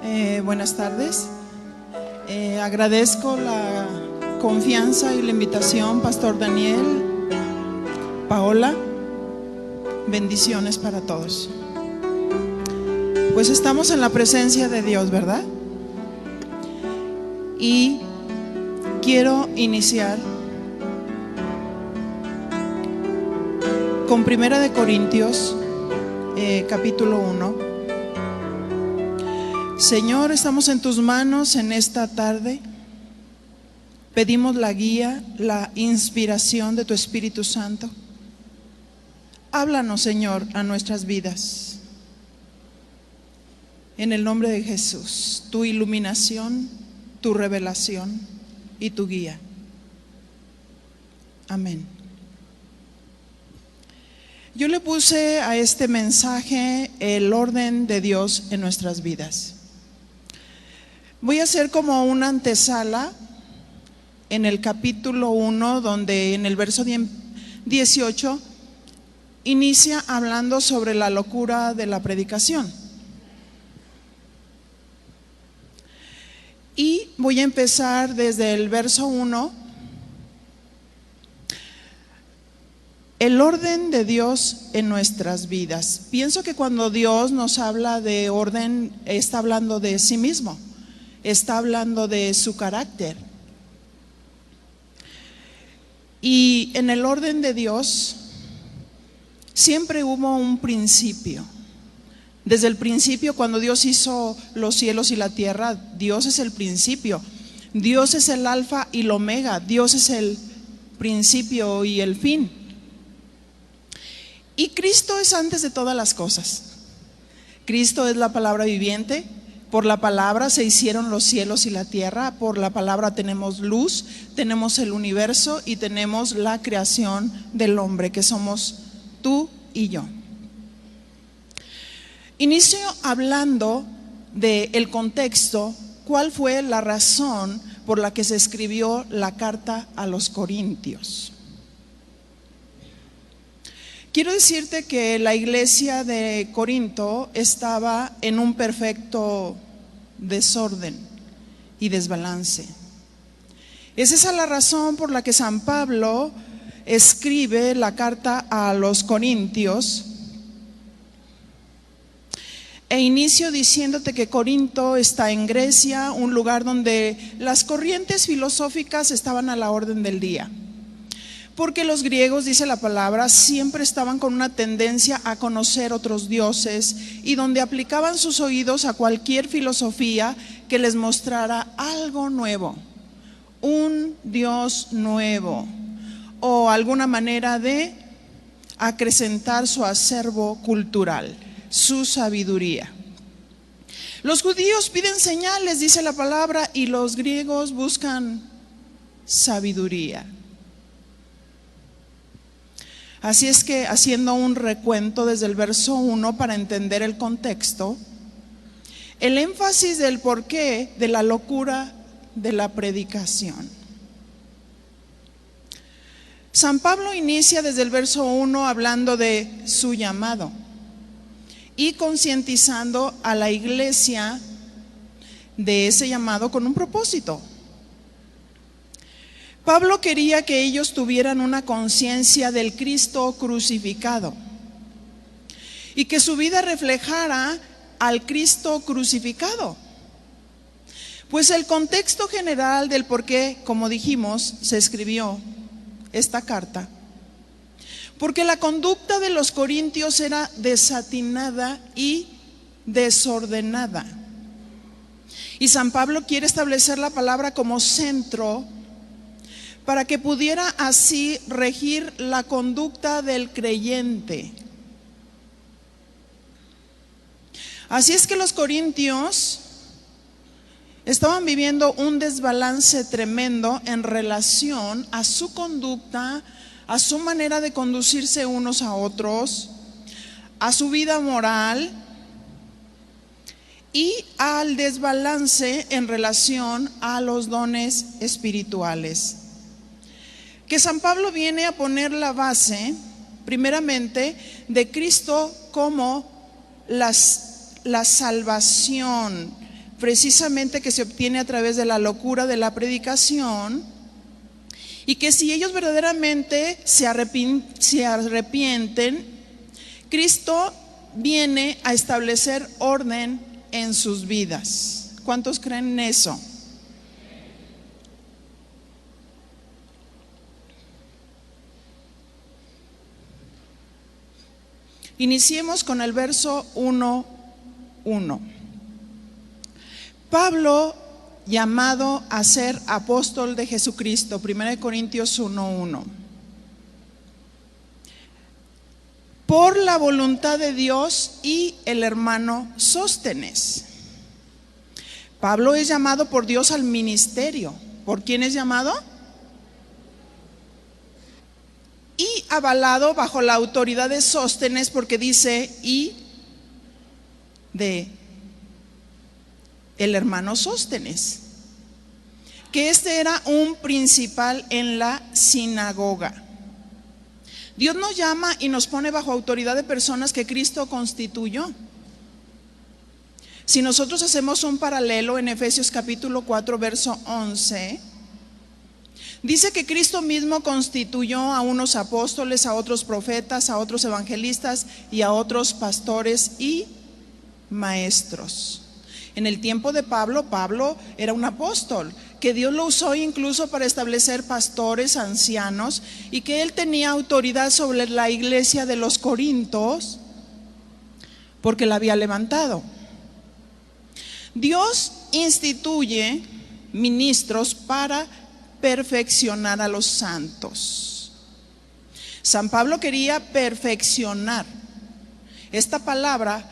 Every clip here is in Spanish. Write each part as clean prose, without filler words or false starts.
Buenas tardes. Agradezco la confianza y la invitación, Pastor Daniel, Paola. Bendiciones para todos. Pues estamos en la presencia de Dios, ¿verdad? Y quiero iniciar con 1 Corintios, capítulo 1. Señor, estamos en tus manos en esta tarde. Pedimos la guía, la inspiración de tu Espíritu Santo. Háblanos, Señor, a nuestras vidas. En el nombre de Jesús, tu iluminación, tu revelación y tu guía. Amén. Yo le puse a este mensaje el orden de Dios en nuestras vidas. Voy a hacer como una antesala en el capítulo 1, donde en el verso 18 inicia hablando sobre la locura de la predicación. Y voy a empezar desde el verso 1. El orden de Dios en nuestras vidas. Pienso que cuando Dios nos habla de orden, está hablando de sí mismo. Está hablando de su carácter. Y en el orden de Dios siempre hubo un principio. Desde el principio, cuando Dios hizo los cielos y la tierra, Dios es el principio. Dios es el alfa y el omega. Dios es el principio y el fin. Y Cristo es antes de todas las cosas. Cristo es la palabra viviente. Por la palabra se hicieron los cielos y la tierra. Por la palabra tenemos luz, tenemos el universo y tenemos la creación del hombre, que somos tú y yo. Inicio hablando del contexto, cuál fue la razón por la que se escribió la carta a los Corintios. Quiero decirte que la iglesia de Corinto estaba en un perfecto desorden y desbalance. Es esa la razón por la que San Pablo escribe la carta a los Corintios e inicio diciéndote que Corinto está en Grecia, un lugar donde las corrientes filosóficas estaban a la orden del día. Porque los griegos, dice la palabra, siempre estaban con una tendencia a conocer otros dioses y donde aplicaban sus oídos a cualquier filosofía que les mostrara algo nuevo, un Dios nuevo o alguna manera de acrecentar su acervo cultural, su sabiduría. Los judíos piden señales, dice la palabra, y los griegos buscan sabiduría. Así es que, haciendo un recuento desde el verso 1 para entender el contexto, el énfasis del porqué de la locura de la predicación. San Pablo inicia desde el verso 1 hablando de su llamado y concientizando a la iglesia de ese llamado con un propósito. Pablo quería que ellos tuvieran una conciencia del Cristo crucificado y que su vida reflejara al Cristo crucificado. Pues el contexto general del por qué, como dijimos, se escribió esta carta, porque la conducta de los corintios era desatinada y desordenada. Y San Pablo quiere establecer la palabra como centro para que pudiera así regir la conducta del creyente. Así es que los corintios estaban viviendo un desbalance tremendo en relación a su conducta, a su manera de conducirse unos a otros, a su vida moral y al desbalance en relación a los dones espirituales. Que San Pablo viene a poner la base, primeramente, de Cristo como la salvación precisamente que se obtiene a través de la locura de la predicación, y que si ellos verdaderamente se arrepienten, Cristo viene a establecer orden en sus vidas. ¿Cuántos creen en eso? Iniciemos con el verso 1:1. Pablo, llamado a ser apóstol de Jesucristo, 1 Corintios 1:1. Por la voluntad de Dios y el hermano Sóstenes. Pablo es llamado por Dios al ministerio. ¿Por quién es llamado? Y avalado bajo la autoridad de Sóstenes, porque dice y de el hermano Sóstenes, que este era un principal en la sinagoga. Dios nos llama y nos pone bajo autoridad de personas que Cristo constituyó. Si nosotros hacemos un paralelo en Efesios capítulo 4, verso 11, dice que Cristo mismo constituyó a unos apóstoles, a otros profetas, a otros evangelistas y a otros pastores y maestros. En el tiempo de Pablo, Pablo era un apóstol, que Dios lo usó incluso para establecer pastores, ancianos, y que él tenía autoridad sobre la iglesia de los Corintios, porque la había levantado. Dios instituye ministros para perfeccionar a los santos. San Pablo quería perfeccionar. Esta palabra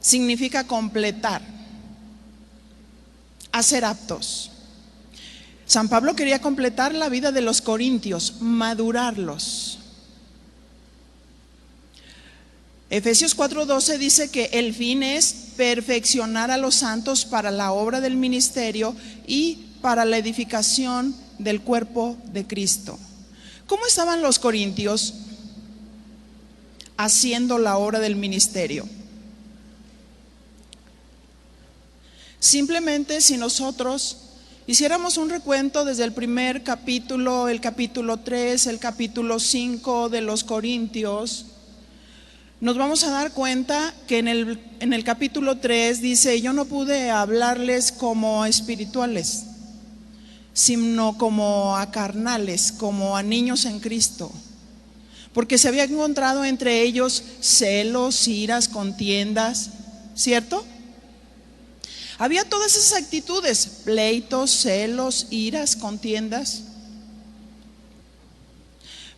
significa completar, hacer aptos. San Pablo quería completar la vida de los corintios, madurarlos. Efesios 4:12 dice que el fin es perfeccionar a los santos para la obra del ministerio y para la edificación del cuerpo de Cristo. ¿Cómo estaban los corintios haciendo la obra del ministerio? Simplemente si nosotros hiciéramos un recuento desde el primer capítulo, el capítulo 3, el capítulo 5 de los Corintios, nos vamos a dar cuenta que en el capítulo 3 dice: yo no pude hablarles como a espirituales, sino como a carnales, como a niños en Cristo, porque se había encontrado entre ellos celos, iras, contiendas, ¿cierto? Había todas esas actitudes, pleitos, celos, iras, contiendas.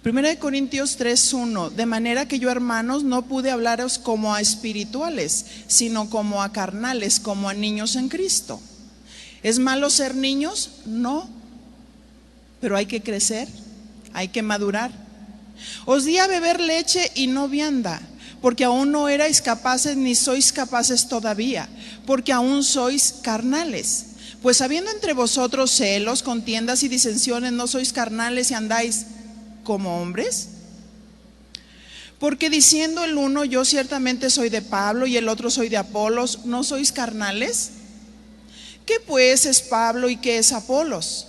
1 Corintios 3:1, de manera que yo, hermanos, no pude hablaros como a espirituales, sino como a carnales, como a niños en Cristo. ¿Es malo ser niños? No, pero hay que crecer, hay que madurar. Os di a beber leche y no vianda, porque aún no erais capaces, ni sois capaces todavía, porque aún sois carnales. Pues habiendo entre vosotros celos, contiendas y disensiones, ¿no sois carnales y andáis como hombres? Porque diciendo el uno, yo ciertamente soy de Pablo, y el otro soy de Apolos, ¿no sois carnales? ¿Qué pues es Pablo y qué es Apolos?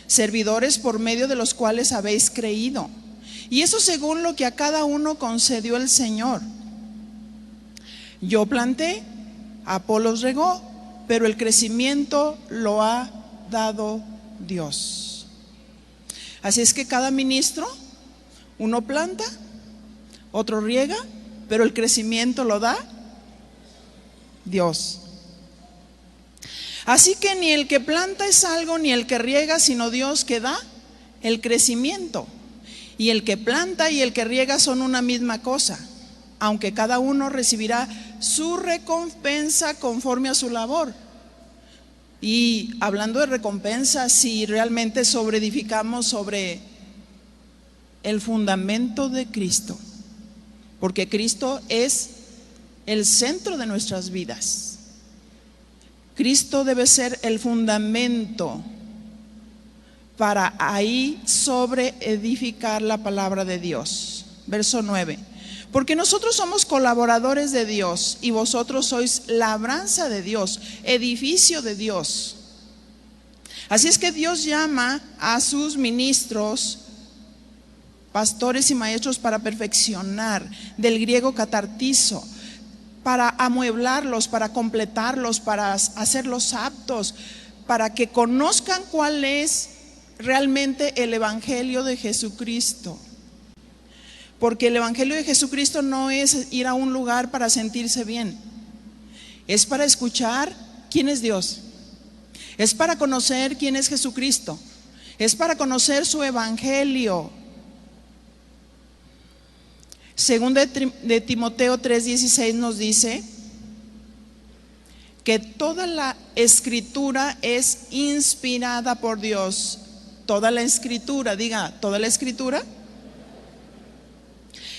Servidores por medio de los cuales habéis creído, y eso según lo que a cada uno concedió el Señor. Yo planté, Apolos regó, pero el crecimiento lo ha dado Dios. Así es que cada ministro, uno planta, otro riega, pero el crecimiento lo da Dios. Así que ni el que planta es algo, ni el que riega, sino Dios que da el crecimiento. Y el que planta y el que riega son una misma cosa, aunque cada uno recibirá su recompensa conforme a su labor. Y hablando de recompensa, si realmente edificamos sobre el fundamento de Cristo, porque Cristo es el centro de nuestras vidas. Cristo debe ser el fundamento para ahí sobre edificar la palabra de Dios. Verso 9. Porque nosotros somos colaboradores de Dios y vosotros sois labranza de Dios, edificio de Dios. Así es que Dios llama a sus ministros, pastores y maestros para perfeccionar, del griego catartizo, para amueblarlos, para completarlos, para hacerlos aptos, para que conozcan cuál es realmente el evangelio de Jesucristo. Porque el evangelio de Jesucristo no es ir a un lugar para sentirse bien, es para escuchar quién es Dios, es para conocer quién es Jesucristo, es para conocer su evangelio. Según de Timoteo 3:16 nos dice que toda la escritura es inspirada por Dios. Toda la escritura, diga, toda la escritura.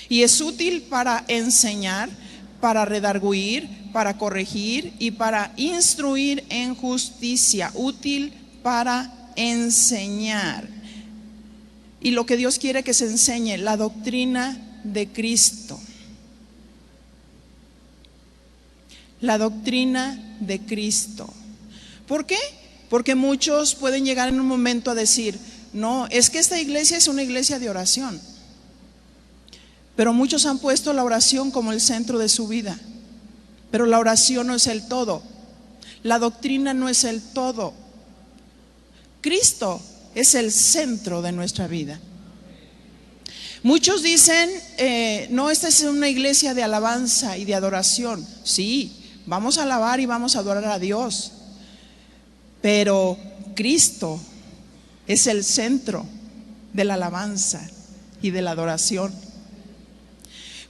Y es útil para enseñar, para redarguir, para corregir y para instruir en justicia. Útil para enseñar. Y lo que Dios quiere que se enseñe, la doctrina de Cristo. La doctrina de Cristo. ¿Por qué? Porque muchos pueden llegar en un momento a decir, no, es que esta iglesia es una iglesia de oración. Pero muchos han puesto la oración como el centro de su vida. Pero la oración no es el todo. La doctrina no es el todo. Cristo es el centro de nuestra vida. Muchos dicen, no, esta es una iglesia de alabanza y de adoración. Sí, vamos a alabar y vamos a adorar a Dios. Pero Cristo es el centro de la alabanza y de la adoración.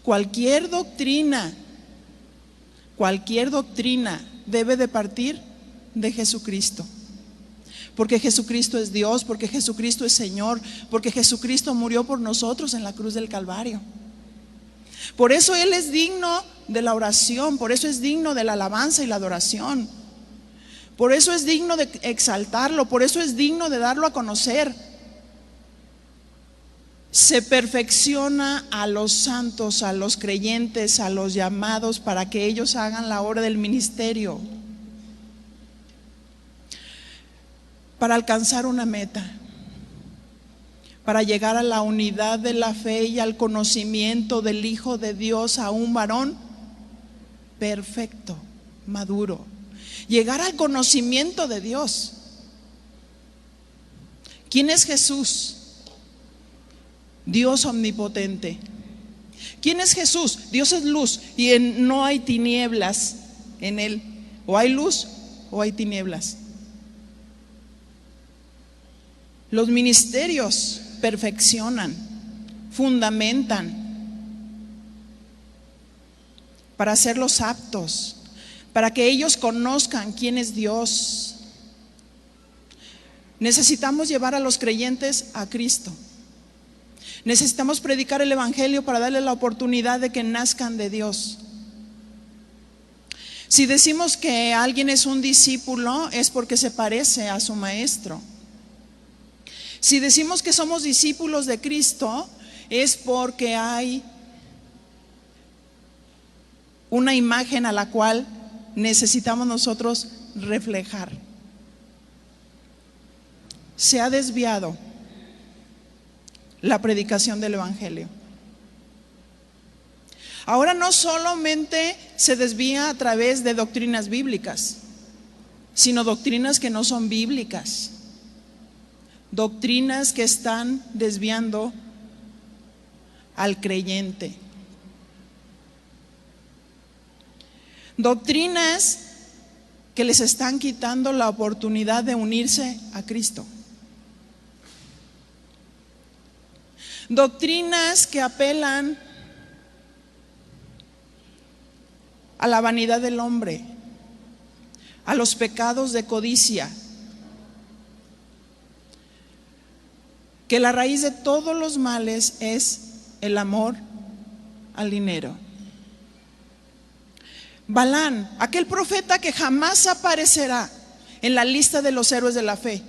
Cualquier doctrina debe de partir de Jesucristo. Porque Jesucristo es Dios, porque Jesucristo es Señor, porque Jesucristo murió por nosotros en la cruz del Calvario. Por eso Él es digno de la oración, por eso es digno de la alabanza y la adoración. Por eso es digno de exaltarlo, por eso es digno de darlo a conocer. Se perfecciona a los santos, a los creyentes, a los llamados para que ellos hagan la obra del ministerio, para alcanzar una meta, para llegar a la unidad de la fe y al conocimiento del Hijo de Dios, a un varón perfecto, maduro. Llegar al conocimiento de Dios. ¿Quién es Jesús? Dios omnipotente. ¿Quién es Jesús? Dios es luz y no hay tinieblas en Él. O hay luz o hay tinieblas. Los ministerios perfeccionan, fundamentan para hacerlos aptos, para que ellos conozcan quién es Dios. Necesitamos llevar a los creyentes a Cristo. Necesitamos predicar el evangelio para darles la oportunidad de que nazcan de Dios. Si decimos que alguien es un discípulo, es porque se parece a su maestro. Si decimos que somos discípulos de Cristo, es porque hay una imagen a la cual necesitamos nosotros reflejar. Se ha desviado la predicación del evangelio. Ahora no solamente se desvía a través de doctrinas bíblicas, sino doctrinas que no son bíblicas, doctrinas que están desviando al creyente, doctrinas que les están quitando la oportunidad de unirse a Cristo, doctrinas que apelan a la vanidad del hombre, a los pecados de codicia, que la raíz de todos los males es el amor al dinero. Balán, aquel profeta que jamás aparecerá en la lista de los héroes de la fe,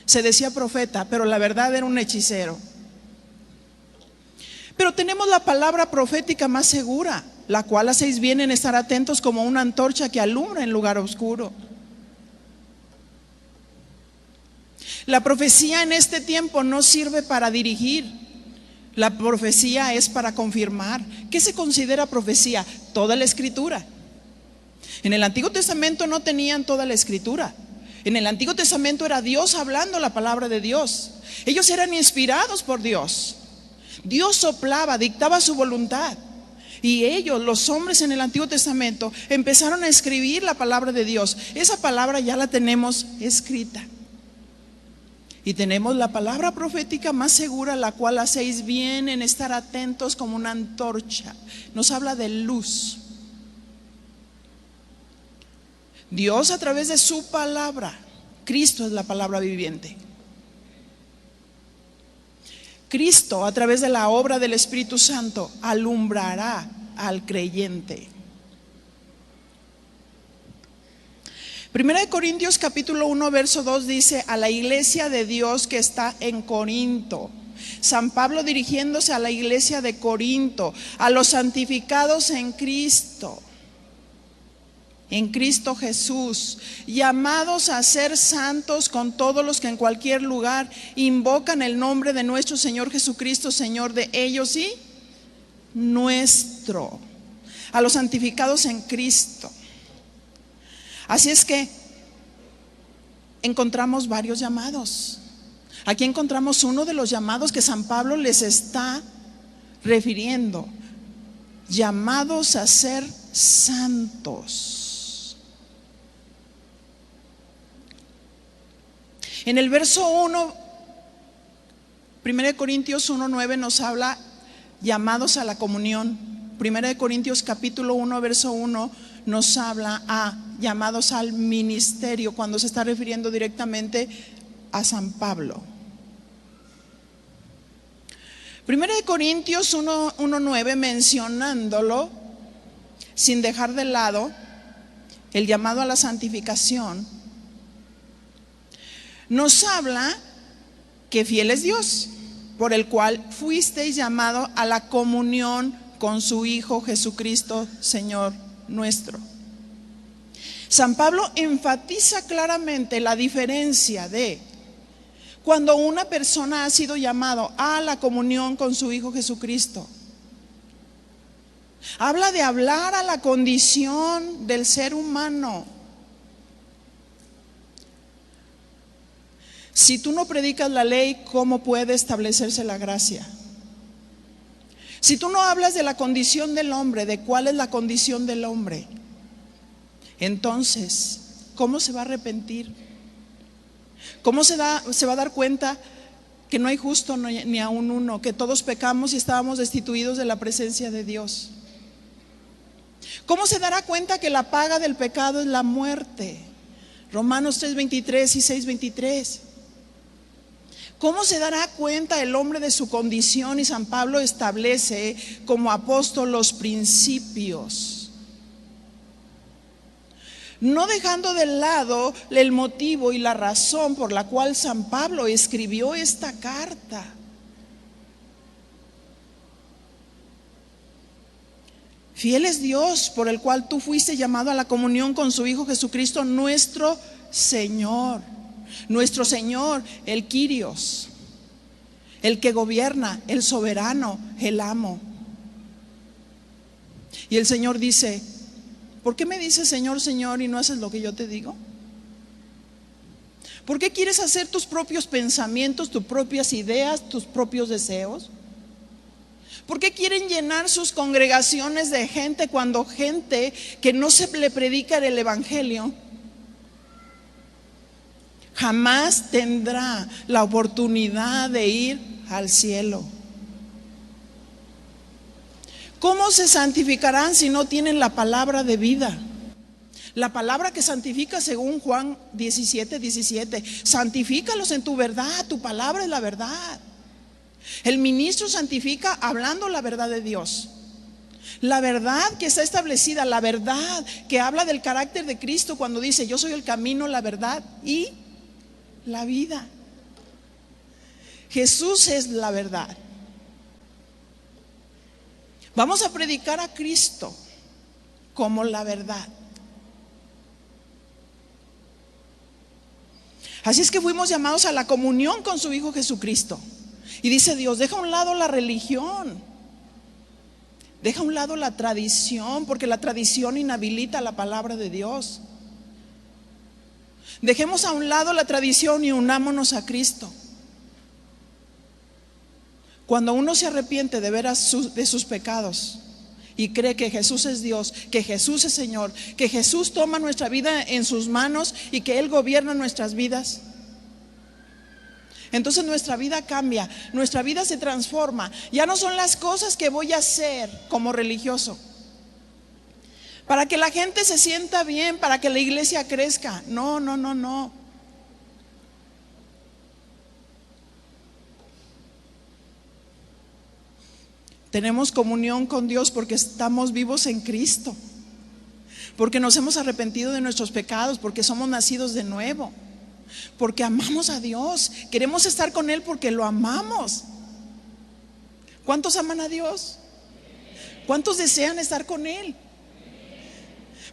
se decía profeta, pero la verdad era un hechicero. Pero tenemos la palabra profética más segura, la cual hacéis bien en estar atentos como una antorcha que alumbra en lugar oscuro. La profecía en este tiempo no sirve para dirigir, la profecía es para confirmar. ¿Qué se considera profecía? Toda la escritura. En el Antiguo Testamento no tenían toda la escritura. En el Antiguo Testamento era Dios hablando la palabra de Dios. Ellos eran inspirados por Dios. Dios soplaba, dictaba su voluntad. Y ellos, los hombres en el Antiguo Testamento, empezaron a escribir la palabra de Dios. Esa palabra ya la tenemos escrita. Y tenemos la palabra profética más segura, la cual hacéis bien en estar atentos como una antorcha. Nos habla de luz. Dios a través de su palabra, Cristo es la palabra viviente. Cristo a través de la obra del Espíritu Santo alumbrará al creyente. Primera de Corintios capítulo 1 verso 2 dice: a la iglesia de Dios que está en Corinto. San Pablo dirigiéndose a la iglesia de Corinto, a los santificados en Cristo Jesús, llamados a ser santos con todos los que en cualquier lugar invocan el nombre de nuestro Señor Jesucristo, Señor de ellos y nuestro. A los santificados en Cristo. Así es que encontramos varios llamados. Aquí encontramos uno de los llamados que San Pablo les está refiriendo: llamados a ser santos. En el verso 1, 1 Corintios 1:9 nos habla llamados a la comunión. 1 Corintios capítulo 1 verso 1 nos habla a llamados al ministerio, cuando se está refiriendo directamente a San Pablo. 1 Corintios 1:9, mencionándolo, sin dejar de lado el llamado a la santificación, nos habla que fiel es Dios, por el cual fuisteis llamados a la comunión con su Hijo Jesucristo, Señor nuestro. San Pablo enfatiza claramente la diferencia de cuando una persona ha sido llamado a la comunión con su Hijo Jesucristo. Habla de hablar a la condición del ser humano. Si tú no predicas la ley, ¿cómo puede establecerse la gracia? Si tú no hablas de la condición del hombre, de cuál es la condición del hombre, entonces, ¿cómo se va a arrepentir? ¿Cómo se va a dar cuenta que no hay justo ni aun uno, que todos pecamos y estábamos destituidos de la presencia de Dios? ¿Cómo se dará cuenta que la paga del pecado es la muerte? Romanos 3:23 y 6:23. ¿Cómo se dará cuenta el hombre de su condición? Y San Pablo establece como apóstol los principios, no dejando de lado el motivo y la razón por la cual San Pablo escribió esta carta. Fiel es Dios, por el cual tú fuiste llamado a la comunión con su Hijo Jesucristo, nuestro Señor. Nuestro Señor, el Kyrios, el que gobierna, el soberano, el amo. Y el Señor dice: ¿por qué me dices Señor, Señor y no haces lo que yo te digo? ¿Por qué quieres hacer tus propios pensamientos, tus propias ideas, tus propios deseos? ¿Por qué quieren llenar sus congregaciones de gente cuando gente que no se le predica el evangelio jamás tendrá la oportunidad de ir al cielo? ¿Cómo se santificarán si no tienen la palabra de vida? La palabra que santifica según Juan 17:17. Santifícalos en tu verdad, tu palabra es la verdad. El ministro santifica hablando la verdad de Dios. La verdad que está establecida, la verdad que habla del carácter de Cristo cuando dice: yo soy el camino, la verdad y la vida. Jesús es la verdad. Vamos a predicar a Cristo como la verdad. Así es que fuimos llamados a la comunión con su Hijo Jesucristo. Y dice Dios, deja a un lado la religión, deja a un lado la tradición, porque la tradición inhabilita la palabra de Dios. Dejemos a un lado la tradición y unámonos a Cristo. Cuando uno se arrepiente de veras de sus pecados y cree que Jesús es Dios, que Jesús es Señor, que Jesús toma nuestra vida en sus manos y que Él gobierna nuestras vidas, entonces nuestra vida cambia, nuestra vida se transforma. Ya no son las cosas que voy a hacer como religioso para que la gente se sienta bien, para que la iglesia crezca. No, no, no, no. Tenemos comunión con Dios porque estamos vivos en Cristo, porque nos hemos arrepentido de nuestros pecados, porque somos nacidos de nuevo, porque amamos a Dios, queremos estar con Él porque lo amamos. ¿Cuántos aman a Dios? ¿Cuántos desean estar con Él?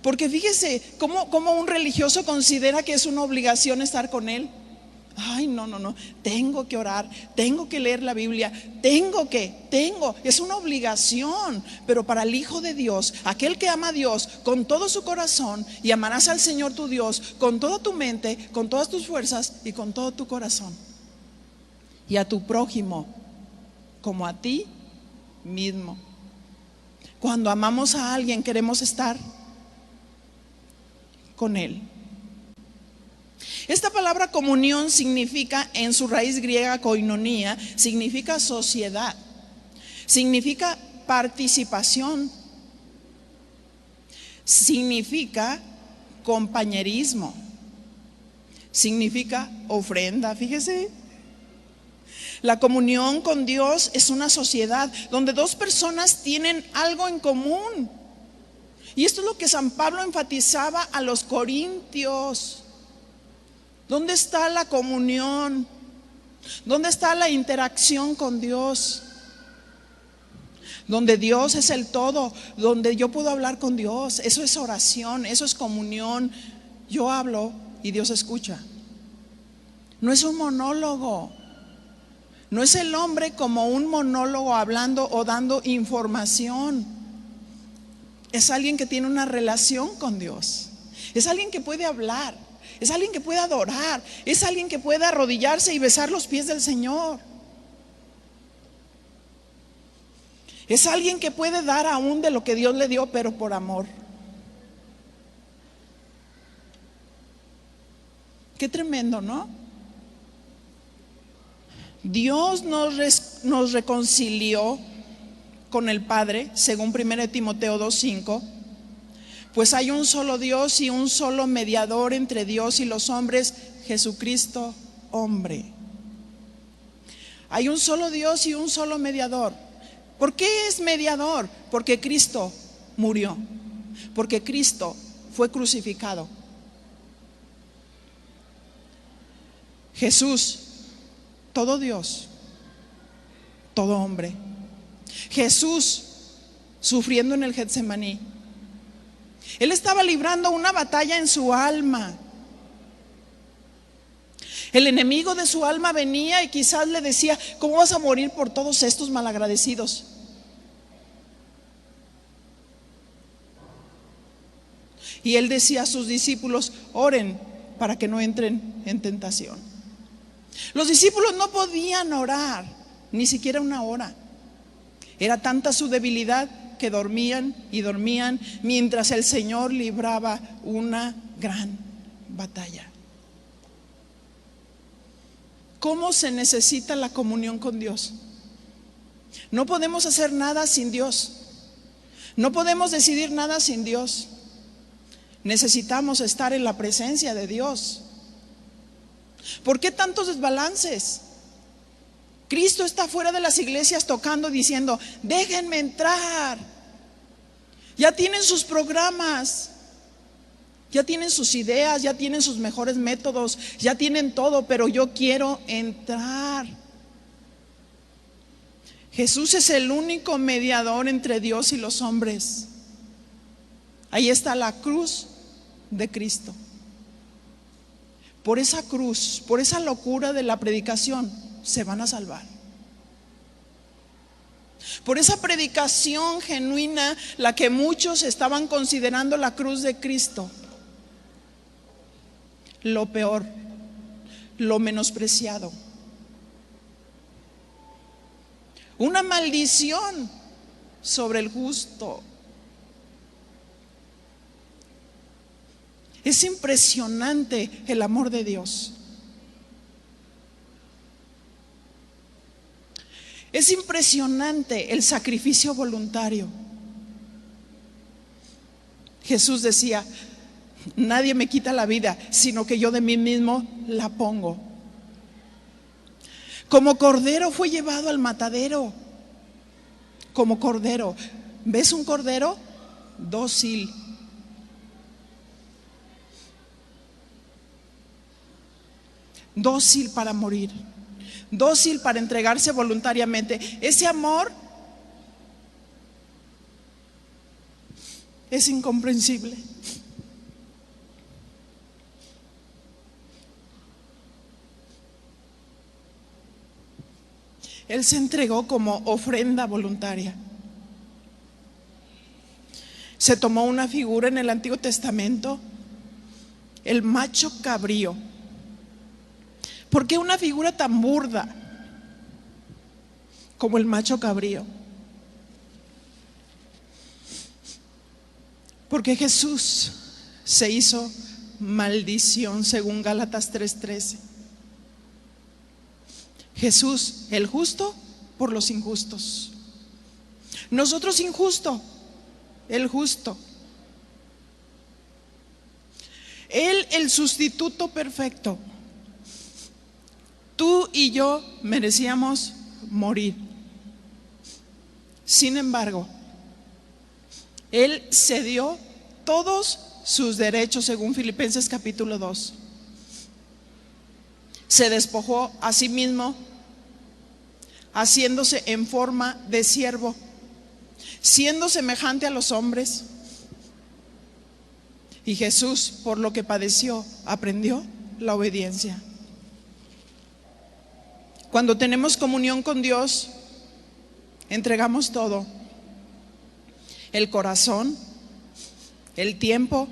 Porque fíjese cómo un religioso considera que es una obligación estar con Él. Ay, no, no, no, tengo que orar, tengo que leer la Biblia, es una obligación. Pero para el Hijo de Dios, aquel que ama a Dios con todo su corazón, y amarás al Señor tu Dios con toda tu mente, con todas tus fuerzas y con todo tu corazón, y a tu prójimo como a ti mismo. Cuando amamos a alguien, queremos estar con Él. Esta palabra comunión significa, en su raíz griega koinonía, significa sociedad, significa participación, significa compañerismo, significa ofrenda. Fíjese, la comunión con Dios es una sociedad donde dos personas tienen algo en común. Y esto es lo que San Pablo enfatizaba a los corintios. ¿Dónde está la comunión? ¿Dónde está la interacción con Dios? Donde Dios es el todo, donde yo puedo hablar con Dios. Eso es oración, eso es comunión. Yo hablo y Dios escucha. No es un monólogo. No es el hombre como un monólogo hablando o dando información. Es alguien que tiene una relación con Dios. Es alguien que puede hablar. Es alguien que puede adorar, es alguien que puede arrodillarse y besar los pies del Señor. Es alguien que puede dar aún de lo que Dios le dio, pero por amor. Qué tremendo, ¿no? Dios nos reconcilió con el Padre, según 1 Timoteo 2:5. Pues hay un solo Dios y un solo mediador entre Dios y los hombres, Jesucristo, hombre. Hay un solo Dios y un solo mediador. ¿Por qué es mediador? Porque Cristo murió, porque Cristo fue crucificado. Jesús, todo Dios, todo hombre. Jesús sufriendo en el Getsemaní. Él estaba librando una batalla en su alma. El enemigo de su alma venía y quizás le decía: ¿cómo vas a morir por todos estos malagradecidos? Y él decía a sus discípulos: oren para que no entren en tentación. Los discípulos no podían orar ni siquiera una hora. Era tanta su debilidad que dormían y dormían mientras el Señor libraba una gran batalla. ¿Cómo se necesita la comunión con Dios? No podemos hacer nada sin Dios. No podemos decidir nada sin Dios. Necesitamos estar en la presencia de Dios. ¿Por qué tantos desbalances? Cristo está fuera de las iglesias tocando, diciendo: déjenme entrar. Ya tienen sus programas, ya tienen sus ideas, ya tienen sus mejores métodos, ya tienen todo, pero yo quiero entrar. Jesús es el único mediador entre Dios y los hombres. Ahí está la cruz de Cristo. Por esa cruz, por esa locura de la predicación, se van a salvar. Por esa predicación genuina, la que muchos estaban considerando la cruz de Cristo, lo peor, lo menospreciado, una maldición sobre el justo. Es impresionante el amor de Dios. Es impresionante el sacrificio voluntario. Jesús decía: nadie me quita la vida, sino que yo de mí mismo la pongo. Como cordero fue llevado al matadero. Como cordero. ¿Ves un cordero? Dócil. Dócil para morir. Dócil para entregarse voluntariamente. Ese amor es incomprensible. Él se entregó como ofrenda voluntaria. Se tomó una figura en el Antiguo Testamento, el macho cabrío. ¿Por qué una figura tan burda como el macho cabrío? Porque Jesús se hizo maldición, según Gálatas 3:13. Jesús, el justo por los injustos. Nosotros injusto, el justo. Él, el sustituto perfecto. Tú y yo merecíamos morir. Sin embargo, Él cedió todos sus derechos, según Filipenses capítulo 2. Se despojó a sí mismo, haciéndose en forma de siervo, siendo semejante a los hombres. Y Jesús, por lo que padeció, aprendió la obediencia. Cuando tenemos comunión con Dios, entregamos todo: el corazón, el tiempo,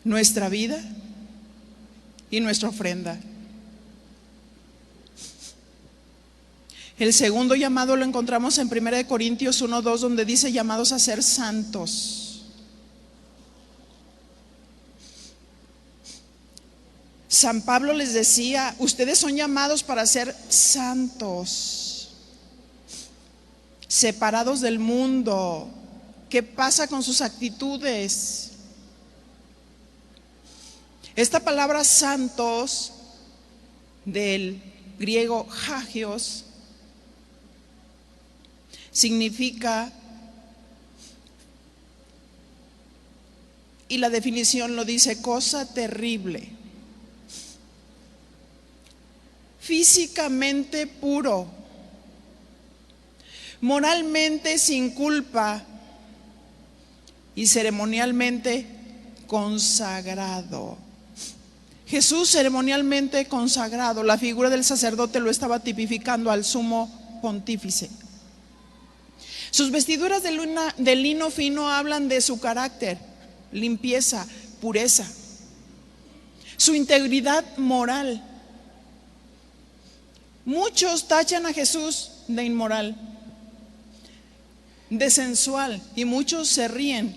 nuestra vida y nuestra ofrenda. El segundo llamado lo encontramos en 1 Corintios 1:2, donde dice: llamados a ser santos. San Pablo les decía: ustedes son llamados para ser santos, separados del mundo. ¿Qué pasa con sus actitudes? Esta palabra santos, del griego hagios, significa, y la definición lo dice, cosa terrible, físicamente puro, moralmente sin culpa y ceremonialmente consagrado. Jesús ceremonialmente consagrado. La figura del sacerdote lo estaba tipificando al sumo pontífice. Sus vestiduras de lino fino hablan de su carácter, limpieza, pureza, su integridad moral. Muchos tachan a Jesús de inmoral, de sensual, y muchos se ríen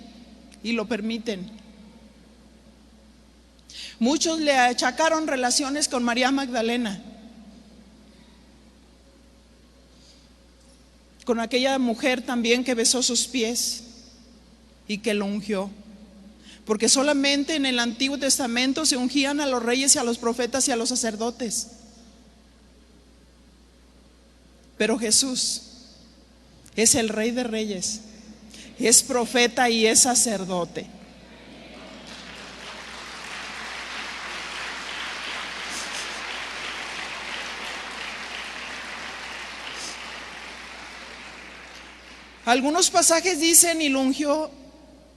y lo permiten. Muchos le achacaron relaciones con María Magdalena, con aquella mujer también que besó sus pies y que lo ungió, porque solamente en el Antiguo Testamento se ungían a los reyes y a los profetas y a los sacerdotes. Pero Jesús es el Rey de Reyes, es profeta y es sacerdote. Algunos pasajes dicen y lo ungió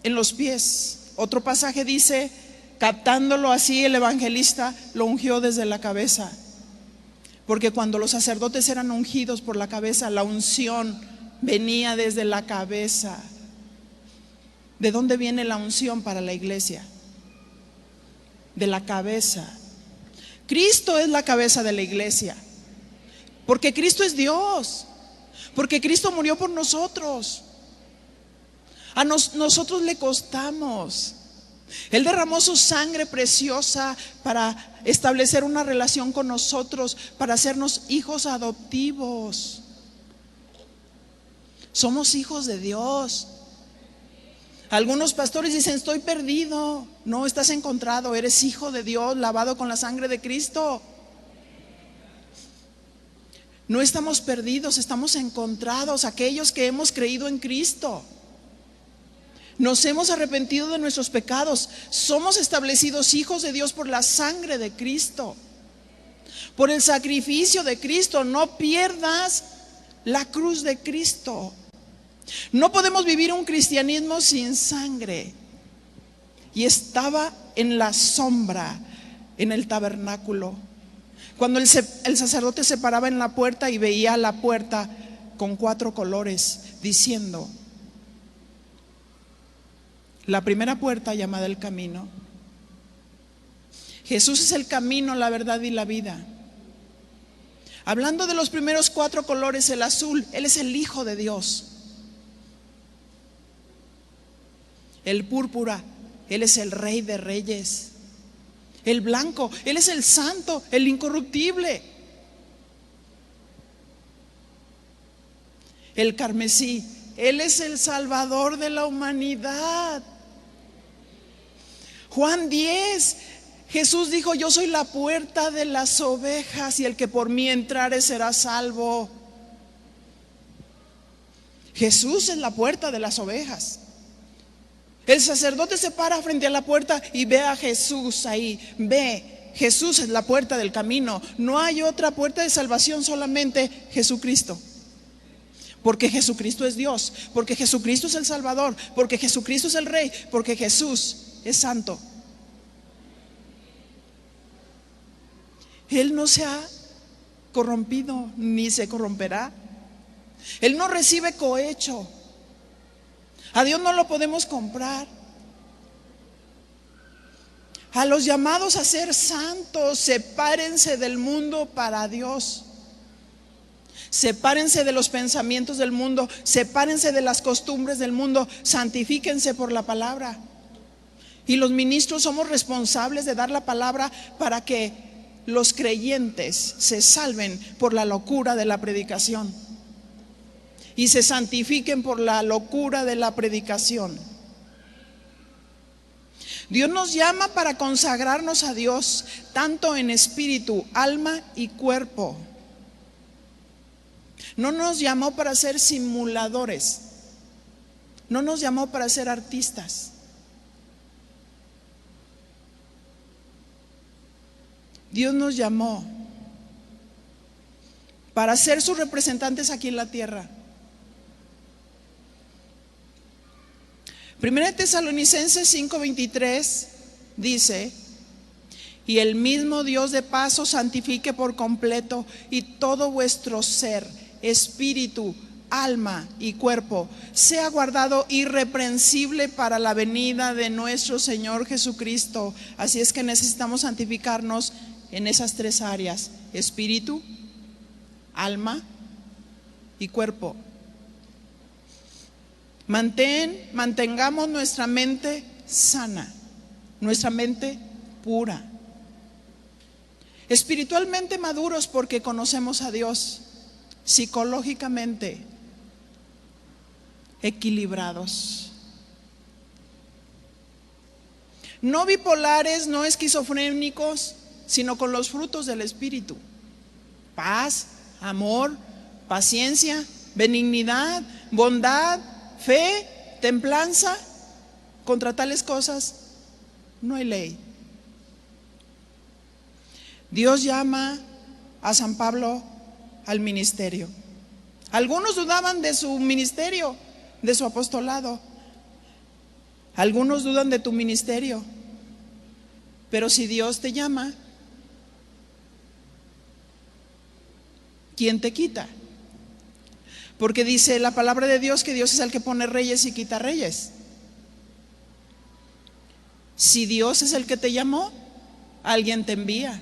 en los pies. Otro pasaje dice, captándolo así el evangelista, lo ungió desde la cabeza. Porque cuando los sacerdotes eran ungidos por la cabeza, la unción venía desde la cabeza. ¿De dónde viene la unción para la iglesia? De la cabeza. Cristo es la cabeza de la iglesia. Porque Cristo es Dios. Porque Cristo murió por nosotros. A nosotros le costamos. Él derramó su sangre preciosa para establecer una relación con nosotros, para hacernos hijos adoptivos. Somos hijos de Dios. Algunos pastores dicen, estoy perdido. No, estás encontrado, eres hijo de Dios, lavado con la sangre de Cristo. No estamos perdidos, estamos encontrados, aquellos que hemos creído en Cristo. Nos hemos arrepentido de nuestros pecados. Somos establecidos hijos de Dios por la sangre de Cristo, por el sacrificio de Cristo. No pierdas la cruz de Cristo. No podemos vivir un cristianismo sin sangre. Y estaba en la sombra, en el tabernáculo. Cuando el sacerdote se paraba en la puerta y veía la puerta con 4 colores, diciendo: la primera puerta llamada el camino. Jesús es el camino, la verdad y la vida. Hablando de los primeros 4 colores, el azul, Él es el Hijo de Dios. El púrpura, Él es el Rey de Reyes. El blanco, Él es el Santo, el incorruptible. El carmesí, Él es el Salvador de la humanidad. Juan 10, Jesús dijo: yo soy la puerta de las ovejas, y el que por mí entrare será salvo. Jesús es la puerta de las ovejas. El sacerdote se para frente a la puerta y ve a Jesús ahí. Ve, Jesús es la puerta del camino. No hay otra puerta de salvación, solamente Jesucristo. Porque Jesucristo es Dios, porque Jesucristo es el Salvador, porque Jesucristo es el Rey, porque Jesús es santo. Él no se ha corrompido ni se corromperá. Él no recibe cohecho. A Dios no lo podemos comprar. A los llamados a ser santos, sepárense del mundo para Dios. Sepárense de los pensamientos del mundo, sepárense de las costumbres del mundo, santifíquense por la palabra. Y los ministros somos responsables de dar la palabra para que los creyentes se salven por la locura de la predicación y se santifiquen por la locura de la predicación. Dios nos llama para consagrarnos a Dios, tanto en espíritu, alma y cuerpo. No nos llamó para ser simuladores, no nos llamó para ser artistas. Dios nos llamó para ser sus representantes aquí en la tierra. Primera de Tesalonicenses 5:23 dice: y el mismo Dios de paz os santifique por completo, y todo vuestro ser, espíritu, alma y cuerpo sea guardado irreprensible para la venida de nuestro Señor Jesucristo. Así es que necesitamos santificarnos en esas 3 áreas: espíritu, alma y cuerpo. Mantengamos nuestra mente sana, nuestra mente pura. Espiritualmente maduros porque conocemos a Dios. Psicológicamente equilibrados. No bipolares, no esquizofrénicos, sino con los frutos del Espíritu: paz, amor, paciencia, benignidad, bondad, fe, templanza. Contra tales cosas no hay ley. Dios llama a San Pablo al ministerio. Algunos dudaban de su ministerio. de su apostolado. Algunos dudan de tu ministerio, pero si Dios te llama, ¿quién te quita? Porque dice la palabra de Dios que Dios es el que pone reyes y quita reyes. Si Dios es el que te llamó, alguien te envía.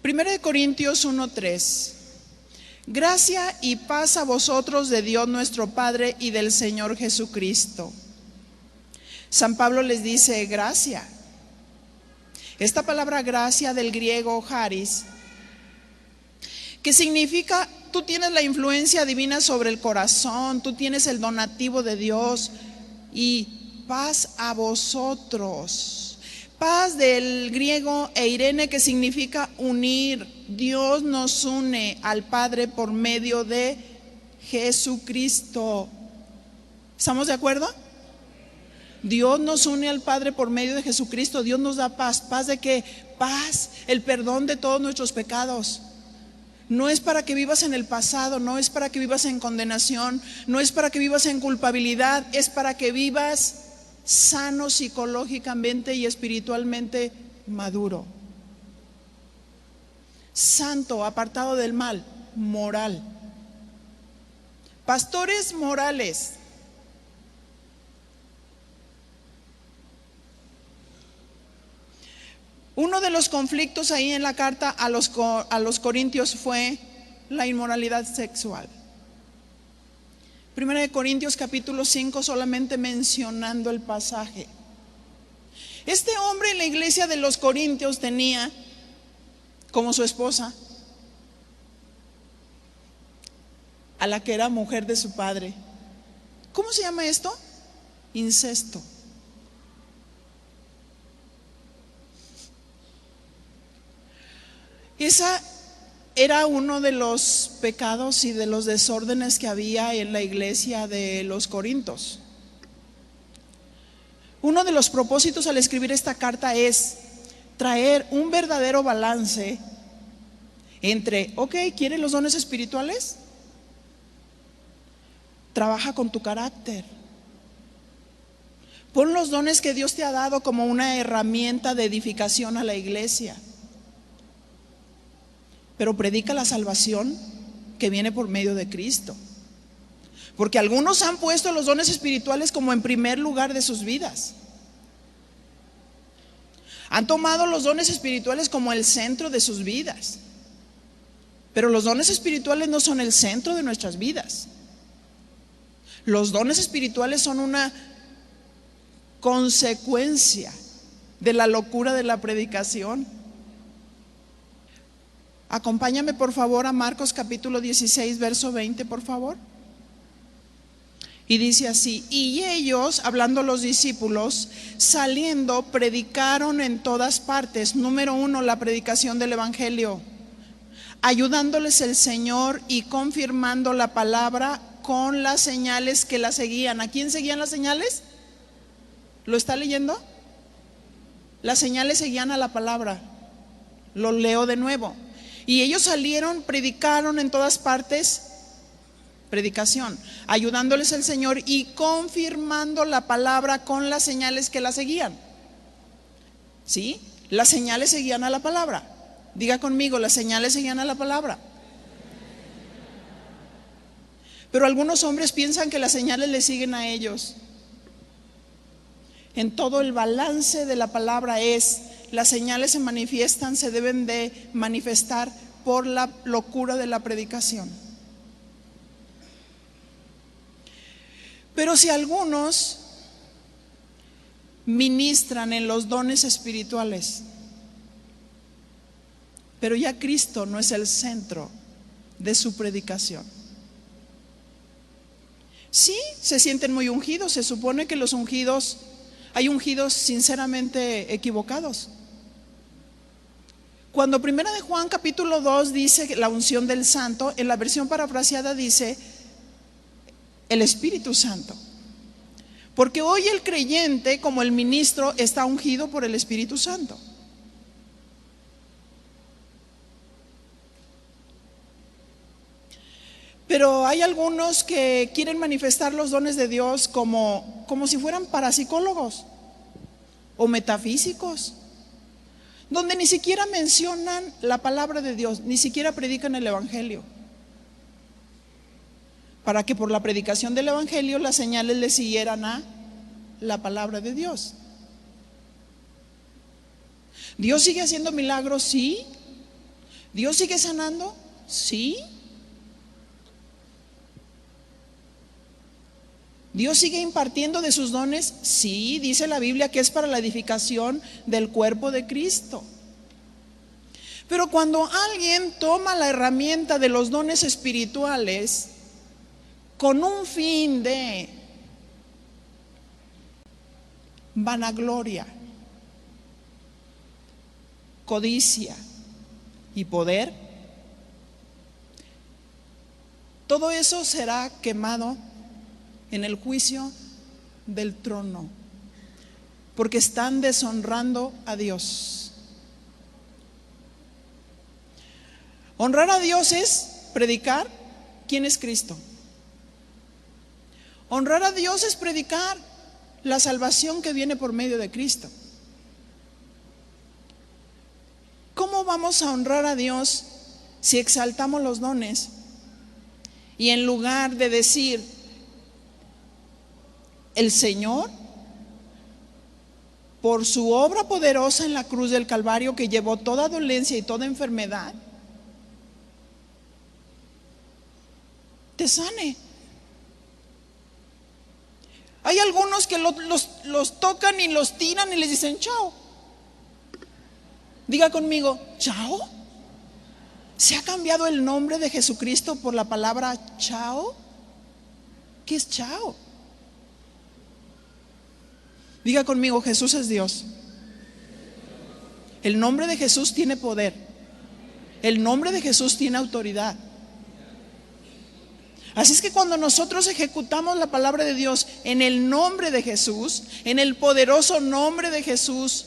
Primera de Corintios 1:3. Gracia y paz a vosotros de Dios nuestro Padre y del Señor Jesucristo. San Pablo les dice gracia. Esta palabra gracia del griego charis, que significa tú tienes la influencia divina sobre el corazón, tú tienes el donativo de Dios, y paz a vosotros. Paz del griego eirene, que significa unir. Dios nos une al Padre por medio de Jesucristo. ¿Estamos de acuerdo? Dios nos une al Padre por medio de Jesucristo. Dios nos da paz. ¿Paz de qué? Paz, el perdón de todos nuestros pecados. No es para que vivas en el pasado, no es para que vivas en condenación, no es para que vivas en culpabilidad, es para que vivas sano psicológicamente y espiritualmente maduro. Santo, apartado del mal, moral. Pastores morales. Uno de los conflictos ahí en la carta a los Corintios fue la inmoralidad sexual. Primera de Corintios capítulo 5, solamente mencionando el pasaje. Este hombre en la iglesia de los Corintios tenía como su esposa a la que era mujer de su padre. ¿Cómo se llama esto? Incesto. Esa era uno de los pecados y de los desórdenes que había en la iglesia de los Corintios. Uno de los propósitos al escribir esta carta es traer un verdadero balance entre, ¿quieres los dones espirituales? Trabaja con tu carácter. Pon los dones que Dios te ha dado como una herramienta de edificación a la iglesia. Pero predica la salvación que viene por medio de Cristo. Porque algunos han puesto los dones espirituales como en primer lugar de sus vidas. Han tomado los dones espirituales como el centro de sus vidas. Pero los dones espirituales no son el centro de nuestras vidas. Los dones espirituales son una consecuencia de la locura de la predicación. Acompáñame por favor a Marcos capítulo 16, verso 20, por favor. Y dice así: y ellos, hablando los discípulos, saliendo, predicaron en todas partes. Número 1, la predicación del evangelio, ayudándoles el Señor y confirmando la palabra con las señales que la seguían. ¿A quién seguían las señales? ¿Lo está leyendo? Las señales seguían a la palabra. Lo leo de nuevo. Y ellos salieron, predicaron en todas partes, predicación, ayudándoles el Señor y confirmando la palabra con las señales que la seguían. ¿Sí? Las señales seguían a la palabra. Diga conmigo, las señales seguían a la palabra. Pero algunos hombres piensan que las señales le siguen a ellos. En todo el balance de la palabra es: las señales se manifiestan, se deben de manifestar por la locura de la predicación. Pero si algunos ministran en los dones espirituales, pero ya Cristo no es el centro de su predicación. Sí, se sienten muy ungidos. Se supone que los ungidos, hay ungidos sinceramente equivocados. Cuando primera de Juan capítulo 2 dice la unción del santo, en la versión parafraseada dice el Espíritu Santo. Porque hoy el creyente, como el ministro, está ungido por el Espíritu Santo. Pero hay algunos que quieren manifestar los dones de Dios como si fueran parapsicólogos o metafísicos, donde ni siquiera mencionan la palabra de Dios, ni siquiera predican el Evangelio, para que por la predicación del Evangelio las señales le siguieran a la palabra de Dios. ¿Dios sigue haciendo milagros? Sí. ¿Dios sigue sanando? Sí. ¿Dios sigue impartiendo de sus dones? Sí, dice la Biblia que es para la edificación del cuerpo de Cristo. Pero cuando alguien toma la herramienta de los dones espirituales con un fin de vanagloria, codicia y poder, todo eso será quemado en el juicio del trono, porque están deshonrando a Dios. Honrar a Dios es predicar quién es Cristo. Honrar a Dios es predicar la salvación que viene por medio de Cristo. ¿Cómo vamos a honrar a Dios si exaltamos los dones y en lugar de decir el Señor, por su obra poderosa en la cruz del Calvario que llevó toda dolencia y toda enfermedad, te sane? Hay algunos que los tocan y los tiran y les dicen chao. Diga conmigo, chao. ¿Se ha cambiado el nombre de Jesucristo por la palabra chao? ¿Qué es chao? Diga conmigo, Jesús es Dios. El nombre de Jesús tiene poder. El nombre de Jesús tiene autoridad. Así es que cuando nosotros ejecutamos la palabra de Dios en el nombre de Jesús, en el poderoso nombre de Jesús,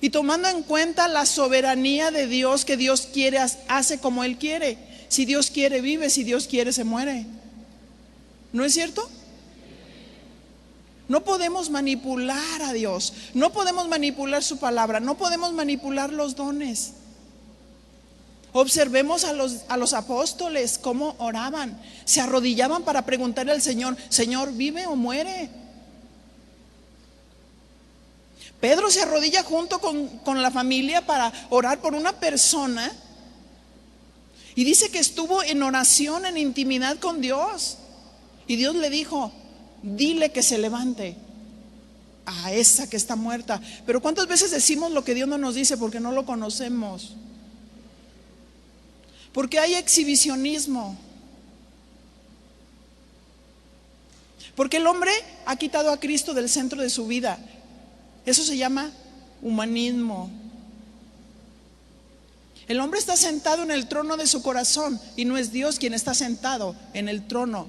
y tomando en cuenta la soberanía de Dios, que Dios quiere, hace como Él quiere. Si Dios quiere, vive; si Dios quiere, se muere. ¿No es cierto? No podemos manipular a Dios, no podemos manipular su palabra, no podemos manipular los dones. Observemos a los apóstoles cómo oraban, se arrodillaban para preguntarle al Señor: Señor, ¿vive o muere? Pedro se arrodilla junto con la familia para orar por una persona y dice que estuvo en oración, en intimidad con Dios, y Dios le dijo: dile que se levante a esa que está muerta. Pero ¿cuántas veces decimos lo que Dios no nos dice porque no lo conocemos? Porque hay exhibicionismo. Porque el hombre ha quitado a Cristo del centro de su vida. Eso se llama humanismo. El hombre está sentado en el trono de su corazón y no es Dios quien está sentado en el trono.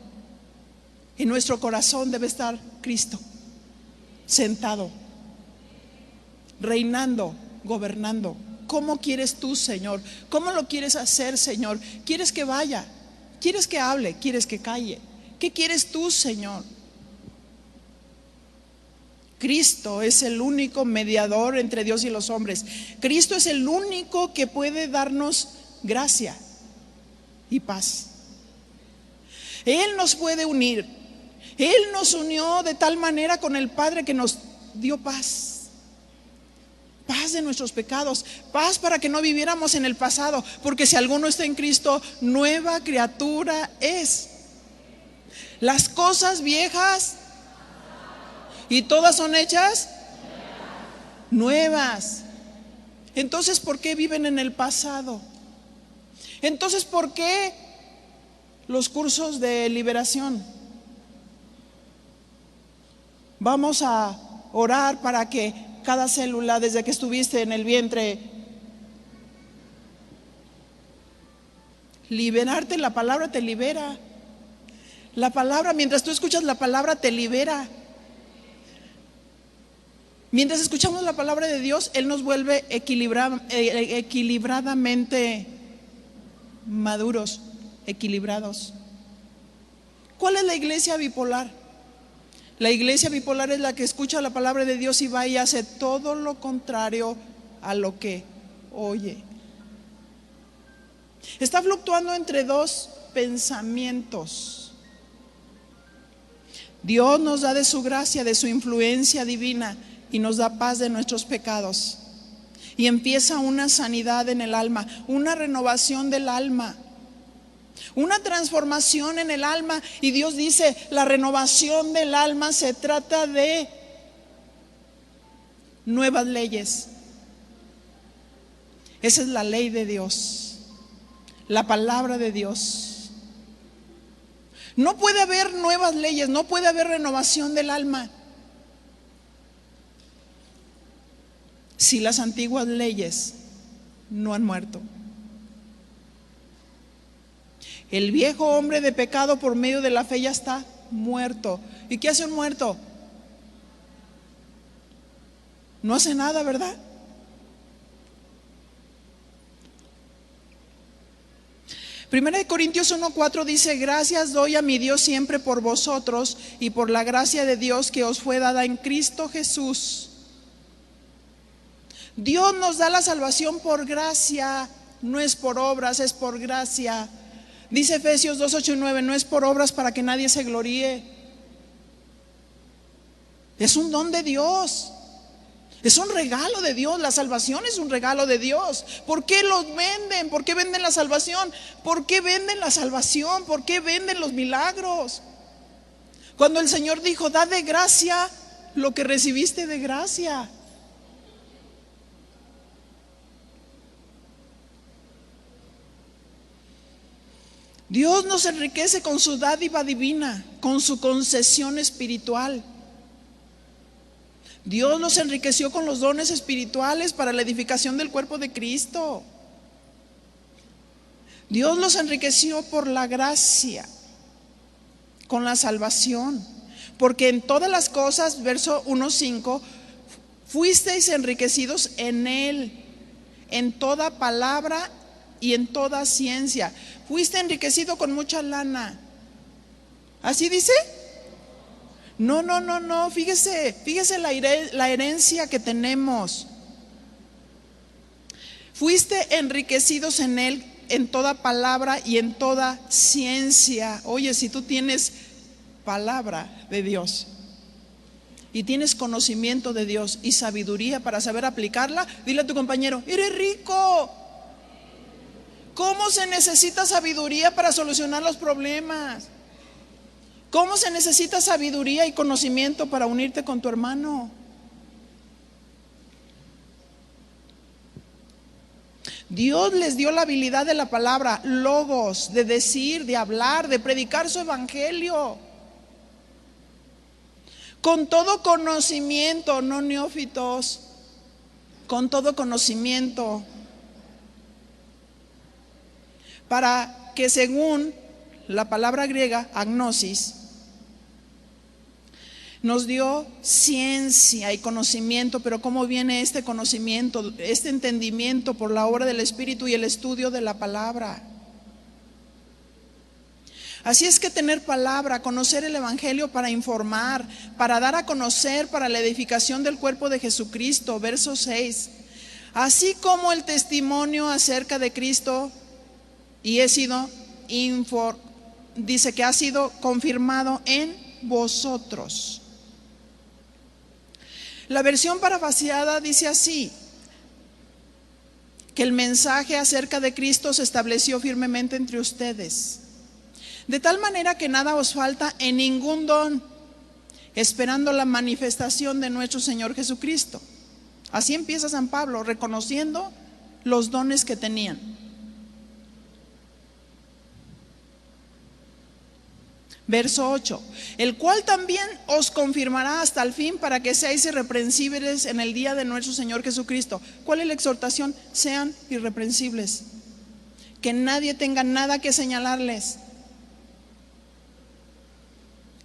En nuestro corazón debe estar Cristo, sentado, reinando, gobernando. ¿Cómo quieres tú, Señor? ¿Cómo lo quieres hacer, Señor? ¿Quieres que vaya? ¿Quieres que hable? ¿Quieres que calle? ¿Qué quieres tú, Señor? Cristo es el único mediador entre Dios y los hombres. Cristo es el único que puede darnos gracia y paz. Él nos puede unir. Él nos unió de tal manera con el Padre que nos dio paz. Paz de nuestros pecados, paz para que no viviéramos en el pasado, porque si alguno está en Cristo, nueva criatura es. Las cosas viejas y todas son hechas nuevas. Entonces, ¿por qué viven en el pasado? Entonces, ¿por qué los cursos de liberación? Vamos a orar para que cada célula, desde que estuviste en el vientre, liberarte. La palabra te libera. La palabra, mientras tú escuchas la palabra, te libera. Mientras escuchamos la palabra de Dios, Él nos vuelve equilibradamente maduros, equilibrados. ¿Cuál es la iglesia bipolar? La iglesia bipolar es la que escucha la palabra de Dios y va y hace todo lo contrario a lo que oye. Está fluctuando entre dos pensamientos. Dios nos da de su gracia, de su influencia divina, y nos da paz de nuestros pecados. Y empieza una sanidad en el alma, una renovación del alma, una transformación en el alma. Y Dios dice, la renovación del alma se trata de nuevas leyes. Esa es la ley de Dios, la palabra de Dios. No puede haber nuevas leyes, no puede haber renovación del alma si las antiguas leyes no han muerto. El viejo hombre de pecado por medio de la fe ya está muerto. ¿Y qué hace un muerto? No hace nada, ¿verdad? Primera de Corintios 1:4 dice: gracias doy a mi Dios siempre por vosotros y por la gracia de Dios que os fue dada en Cristo Jesús. Dios nos da la salvación por gracia, no es por obras, es por gracia. Dice Efesios 2:8-9, no es por obras para que nadie se gloríe. Es un don de Dios. Es un regalo de Dios, la salvación es un regalo de Dios. ¿Por qué los venden? ¿Por qué venden la salvación? ¿Por qué venden la salvación? ¿Por qué venden los milagros? Cuando el Señor dijo, da de gracia lo que recibiste de gracia. Dios nos enriquece con su dádiva divina, con su concesión espiritual. Dios nos enriqueció con los dones espirituales para la edificación del cuerpo de Cristo. Dios los enriqueció por la gracia, con la salvación. Porque en todas las cosas, verso 1:5, fuisteis enriquecidos en Él, en toda palabra y en toda ciencia. Fuiste enriquecido con mucha lana. ¿Así dice? No, fíjese la herencia que tenemos. Fuiste enriquecidos en Él, en toda palabra y en toda ciencia. Oye, si tú tienes palabra de Dios y tienes conocimiento de Dios y sabiduría para saber aplicarla, dile a tu compañero, eres rico. ¿Cómo se necesita sabiduría para solucionar los problemas? ¿Cómo se necesita sabiduría y conocimiento para unirte con tu hermano? Dios les dio la habilidad de la palabra, logos, de decir, de hablar, de predicar su evangelio. Con todo conocimiento, no neófitos, con todo conocimiento. Para que según la palabra griega, agnosis, nos dio ciencia y conocimiento. Pero ¿cómo viene este conocimiento, este entendimiento? Por la obra del Espíritu y el estudio de la palabra. Así es que tener palabra, conocer el evangelio para informar, para dar a conocer, para la edificación del cuerpo de Jesucristo. Verso 6. Así como el testimonio acerca de Cristo y dice que ha sido confirmado en vosotros. La versión parafraseada dice así: que el mensaje acerca de Cristo se estableció firmemente entre ustedes, de tal manera que nada os falta en ningún don, esperando la manifestación de nuestro Señor Jesucristo. Así empieza San Pablo, reconociendo los dones que tenían. Verso 8, el cual también os confirmará hasta el fin, para que seáis irreprensibles en el día de nuestro Señor Jesucristo. ¿Cuál es la exhortación? Sean irreprensibles, que nadie tenga nada que señalarles.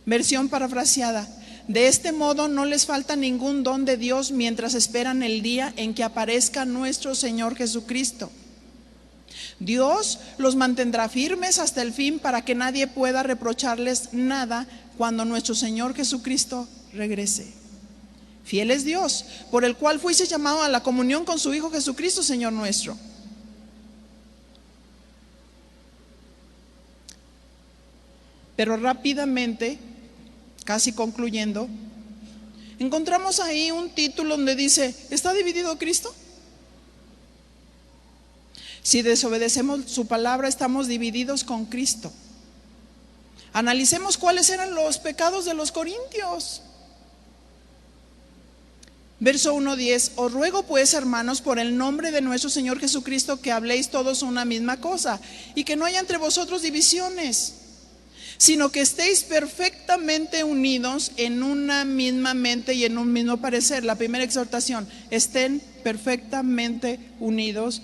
Versión parafraseada: de este modo no les falta ningún don de Dios mientras esperan el día en que aparezca nuestro Señor Jesucristo. Dios los mantendrá firmes hasta el fin para que nadie pueda reprocharles nada cuando nuestro Señor Jesucristo regrese. Fiel es Dios, por el cual fuiste llamado a la comunión con su Hijo Jesucristo, Señor nuestro. Pero rápidamente, casi concluyendo, encontramos ahí un título donde dice: ¿está dividido Cristo? Si desobedecemos su palabra, estamos divididos con Cristo. Analicemos cuáles eran los pecados de los corintios. Verso 1:10: os ruego pues, hermanos, por el nombre de nuestro Señor Jesucristo, que habléis todos una misma cosa, y que no haya entre vosotros divisiones, sino que estéis perfectamente unidos en una misma mente y en un mismo parecer. La primera exhortación: estén perfectamente unidos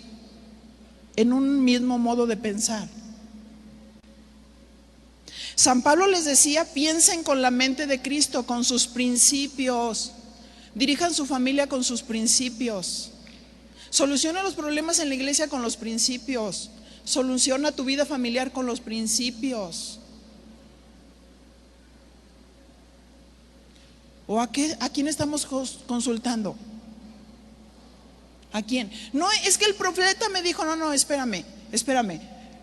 en un mismo modo de pensar. San Pablo les decía: piensen con la mente de Cristo, con sus principios. Dirijan su familia con sus principios. Soluciona los problemas en la iglesia con los principios. Soluciona tu vida familiar con los principios. ¿O a quién estamos consultando? ¿A quién? No, es que el profeta me dijo: no, espérame.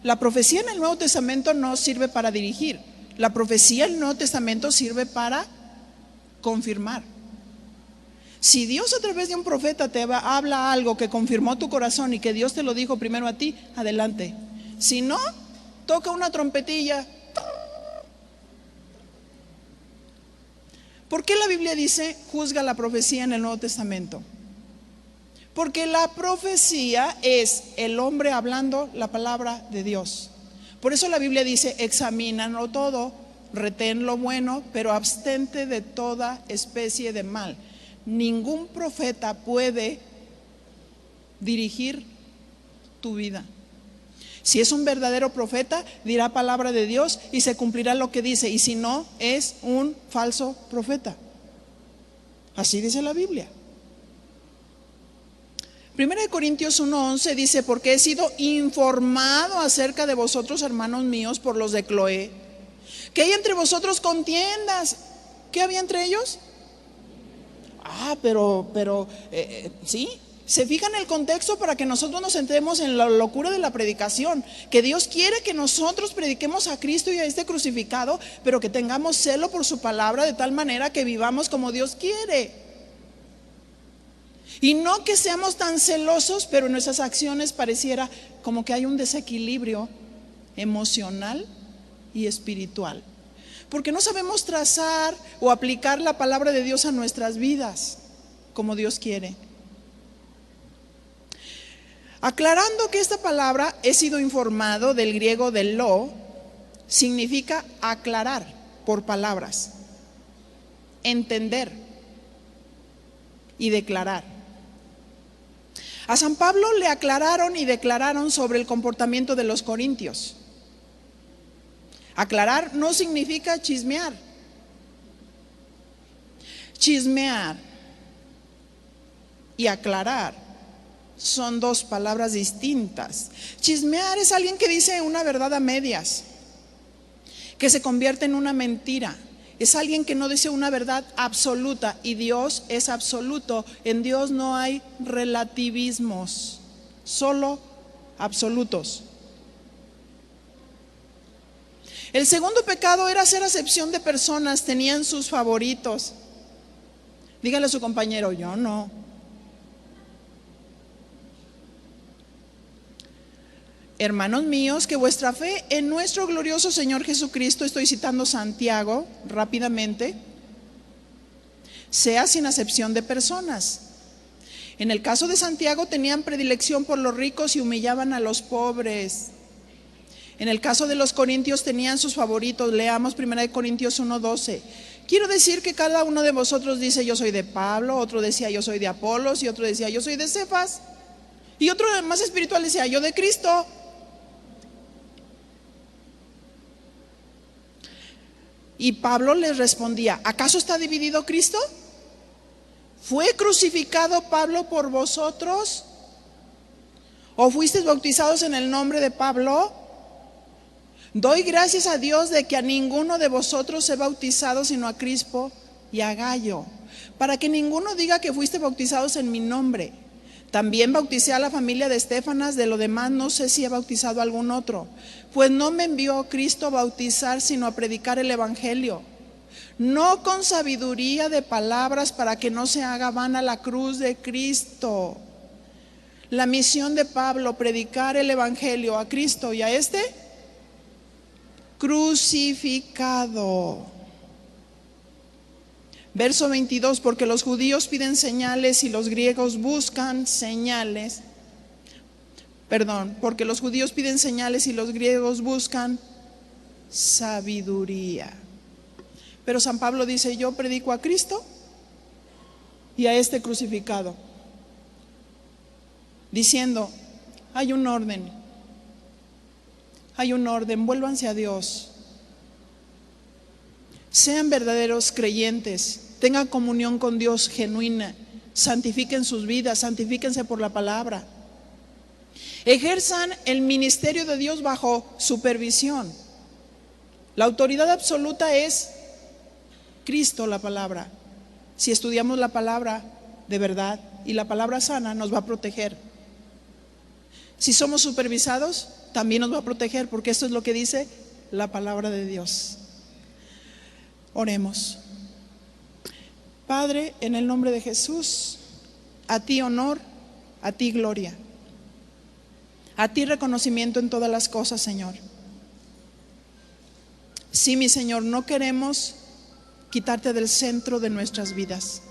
La profecía en el Nuevo Testamento no sirve para dirigir. La profecía en el Nuevo Testamento sirve para confirmar. Si Dios a través de un profeta te habla algo que confirmó tu corazón y que Dios te lo dijo primero a ti, adelante. Si no, toca una trompetilla. ¿Por qué la Biblia dice juzga la profecía en el Nuevo Testamento? Porque la profecía es el hombre hablando la palabra de Dios. Por eso la Biblia dice: examínalo todo, retén lo bueno, pero abstente de toda especie de mal. Ningún profeta puede dirigir tu vida. Si es un verdadero profeta, dirá palabra de Dios y se cumplirá lo que dice. Y si no, es un falso profeta. Así dice la Biblia. 1 Corintios 1:11 dice: porque he sido informado acerca de vosotros, hermanos míos, por los de Cloé, que hay entre vosotros contiendas. ¿Qué había entre ellos? Sí. Se fijan el contexto para que nosotros nos centremos en la locura de la predicación, que Dios quiere que nosotros prediquemos a Cristo y a este crucificado, pero que tengamos celo por su palabra de tal manera que vivamos como Dios quiere. Y no que seamos tan celosos, pero en nuestras acciones pareciera como que hay un desequilibrio emocional y espiritual, porque no sabemos trazar o aplicar la palabra de Dios a nuestras vidas como Dios quiere. Aclarando que esta palabra, he sido informado, del griego del lo, significa aclarar por palabras, entender y declarar. A San Pablo le aclararon y declararon sobre el comportamiento de los corintios. Aclarar no significa chismear. Chismear y aclarar son dos palabras distintas. Chismear es alguien que dice una verdad a medias, que se convierte en una mentira. Es alguien que no dice una verdad absoluta, y Dios es absoluto. En Dios no hay relativismos, solo absolutos. El segundo pecado era hacer acepción de personas. Tenían sus favoritos. Dígale a su compañero: yo no. Hermanos míos, que vuestra fe en nuestro glorioso Señor Jesucristo, estoy citando Santiago rápidamente, sea sin acepción de personas. En el caso de Santiago, tenían predilección por los ricos y humillaban a los pobres. En el caso de los corintios, tenían sus favoritos. Leamos 1 Corintios 1:12. Quiero decir que cada uno de vosotros dice: yo soy de Pablo, otro decía: yo soy de Apolos, y otro decía: yo soy de Cefas, y otro más espiritual decía: yo de Cristo. Y Pablo les respondía: ¿acaso está dividido Cristo? ¿Fue crucificado Pablo por vosotros? ¿O fuisteis bautizados en el nombre de Pablo? Doy gracias a Dios de que a ninguno de vosotros he bautizado sino a Crispo y a Gayo, para que ninguno diga que fuiste bautizados en mi nombre. También bauticé a la familia de Estéfanas, de lo demás no sé si he bautizado a algún otro. Pues no me envió Cristo a bautizar, sino a predicar el evangelio, no con sabiduría de palabras, para que no se haga vana la cruz de Cristo. La misión de Pablo, predicar el evangelio a Cristo y a este crucificado. Verso 22, porque los judíos piden señales y los griegos buscan señales. Porque los judíos piden señales y los griegos buscan sabiduría. Pero San Pablo dice: yo predico a Cristo y a este crucificado, diciendo: hay un orden, vuélvanse a Dios. Sean verdaderos creyentes, tengan comunión con Dios genuina, santifiquen sus vidas, santifíquense por la palabra. Ejerzan el ministerio de Dios bajo supervisión. La autoridad absoluta es Cristo, la palabra. Si estudiamos la palabra de verdad y la palabra sana, nos va a proteger. Si somos supervisados, también nos va a proteger, porque esto es lo que dice la palabra de Dios. Oremos. Padre, en el nombre de Jesús, a ti honor, a ti gloria, a ti reconocimiento en todas las cosas, Señor. Sí, mi Señor, no queremos quitarte del centro de nuestras vidas.